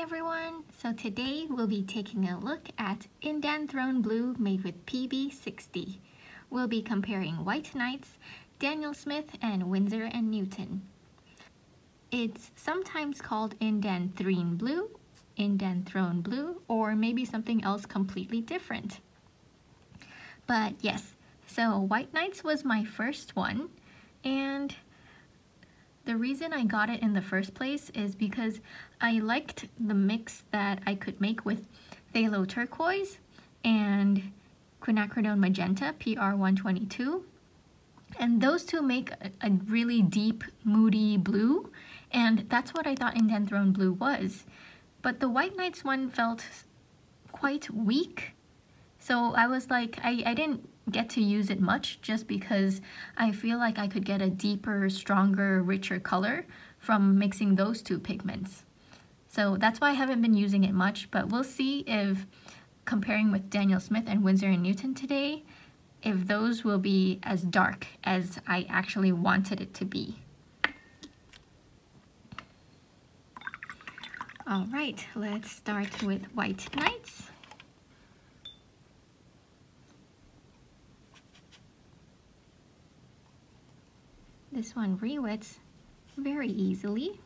everyone! So today we'll be taking a look at Indanthrone blue made with PB60. We'll be comparing White Knights, Daniel Smith, and Winsor & Newton. It's sometimes called Indanthrone blue, or maybe something else completely different. But yes, so White Knights was my first one, and the reason I got it in the first place is because I liked the mix that I could make with phthalo turquoise and quinacridone magenta PR122, and those two make a really deep, moody blue, and that's what I thought Indanthrone blue was. But the White Knights one felt quite weak, so I was like, I didn't get to use it much just because I feel like I could get a deeper, stronger, richer color from mixing those two pigments. So that's why I haven't been using it much, but we'll see if comparing with Daniel Smith and Winsor & Newton today, if those will be as dark as I actually wanted it to be. All right, let's start with White Knights. This one re-wets very easily.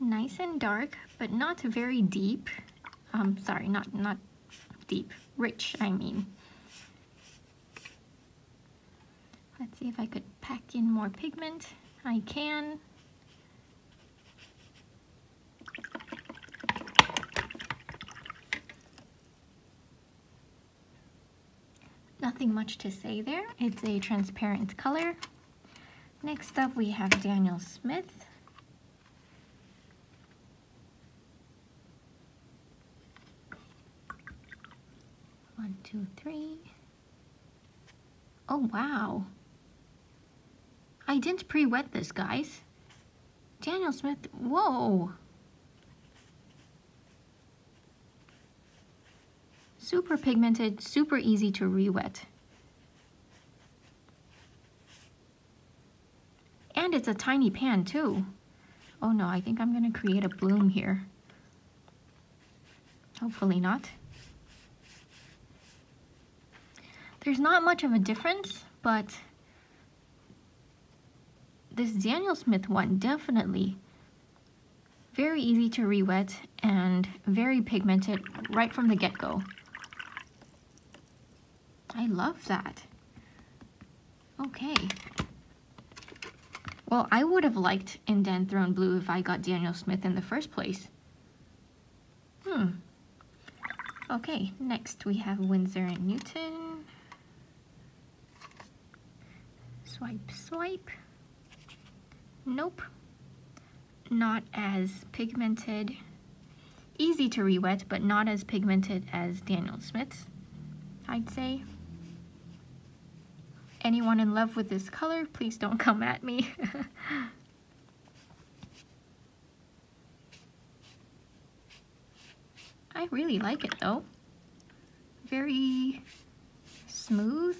Nice and dark, but not very deep. Sorry, not deep, rich, I mean. Let's see if I could pack in more pigment. I can. Nothing much to say there. It's a transparent color. Next up we have Daniel Smith. One, two, three. Oh wow. I didn't pre-wet this, guys. Daniel Smith, whoa. Super pigmented, super easy to re-wet. And it's a tiny pan too. Oh no, I think I'm gonna create a bloom here. Hopefully not. There's not much of a difference, but this Daniel Smith one definitely very easy to re-wet and very pigmented right from the get-go. I love that. Okay. Well, I would have liked Indanthrone blue if I got Daniel Smith in the first place. Okay, next we have Winsor & Newton. Swipe, swipe. Nope. Not as pigmented. Easy to re-wet, but not as pigmented as Daniel Smith's, I'd say. Anyone in love with this color, please don't come at me. I really like it though. Very smooth,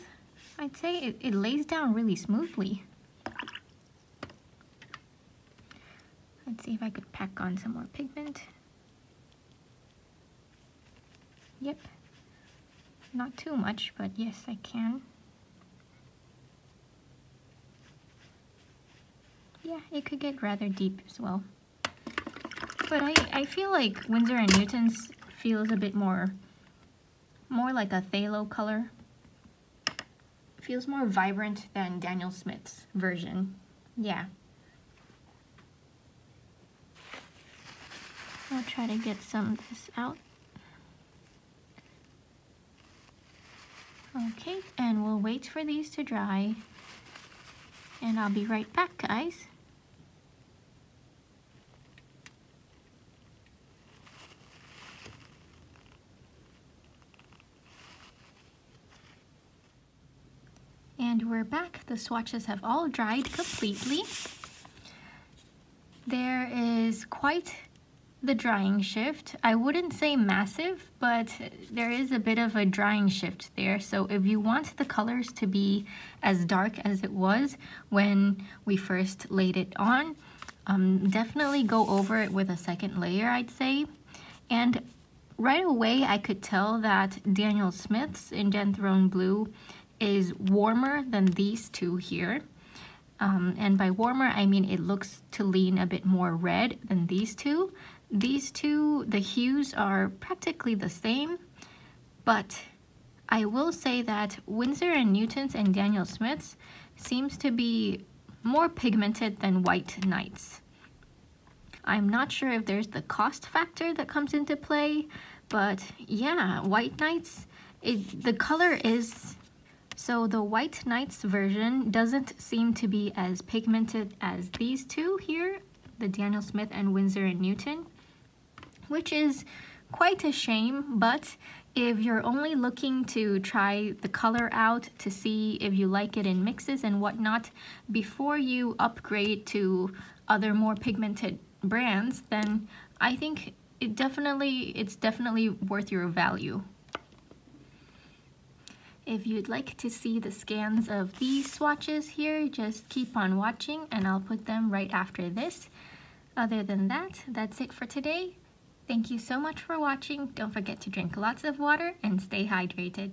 I'd say. It lays down really smoothly. Let's see if I could pack on some more pigment. Yep. Not too much, but yes, I can. Yeah, it could get rather deep as well. But I feel like Winsor & Newton's feels a bit more like a phthalo color. Feels more vibrant than Daniel Smith's version. Yeah. I'll try to get some of this out. Okay, and we'll wait for these to dry. And I'll be right back, guys. And we're back. The swatches have all dried completely. There is quite The drying shift, I wouldn't say massive, but there is a bit of a drying shift there. So if you want the colors to be as dark as it was when we first laid it on, definitely go over it with a second layer, I'd say. And right away I could tell that Daniel Smith's Indanthrone Blue is warmer than these two here. And by warmer, I mean it looks to lean a bit more red than these two. These two, the hues are practically the same, but I will say that Winsor & Newton's and Daniel Smith's seems to be more pigmented than White Nights. I'm not sure if there's the cost factor that comes into play, but yeah, White Nights, the color is... So the White Nights version doesn't seem to be as pigmented as these two here, the Daniel Smith and Winsor & Newton, which is quite a shame. But if you're only looking to try the color out to see if you like it in mixes and whatnot before you upgrade to other more pigmented brands, then I think it's definitely worth your value. If you'd like to see the scans of these swatches here, just keep on watching and I'll put them right after this. Other than that, that's it for today. Thank you so much for watching. Don't forget to drink lots of water and stay hydrated.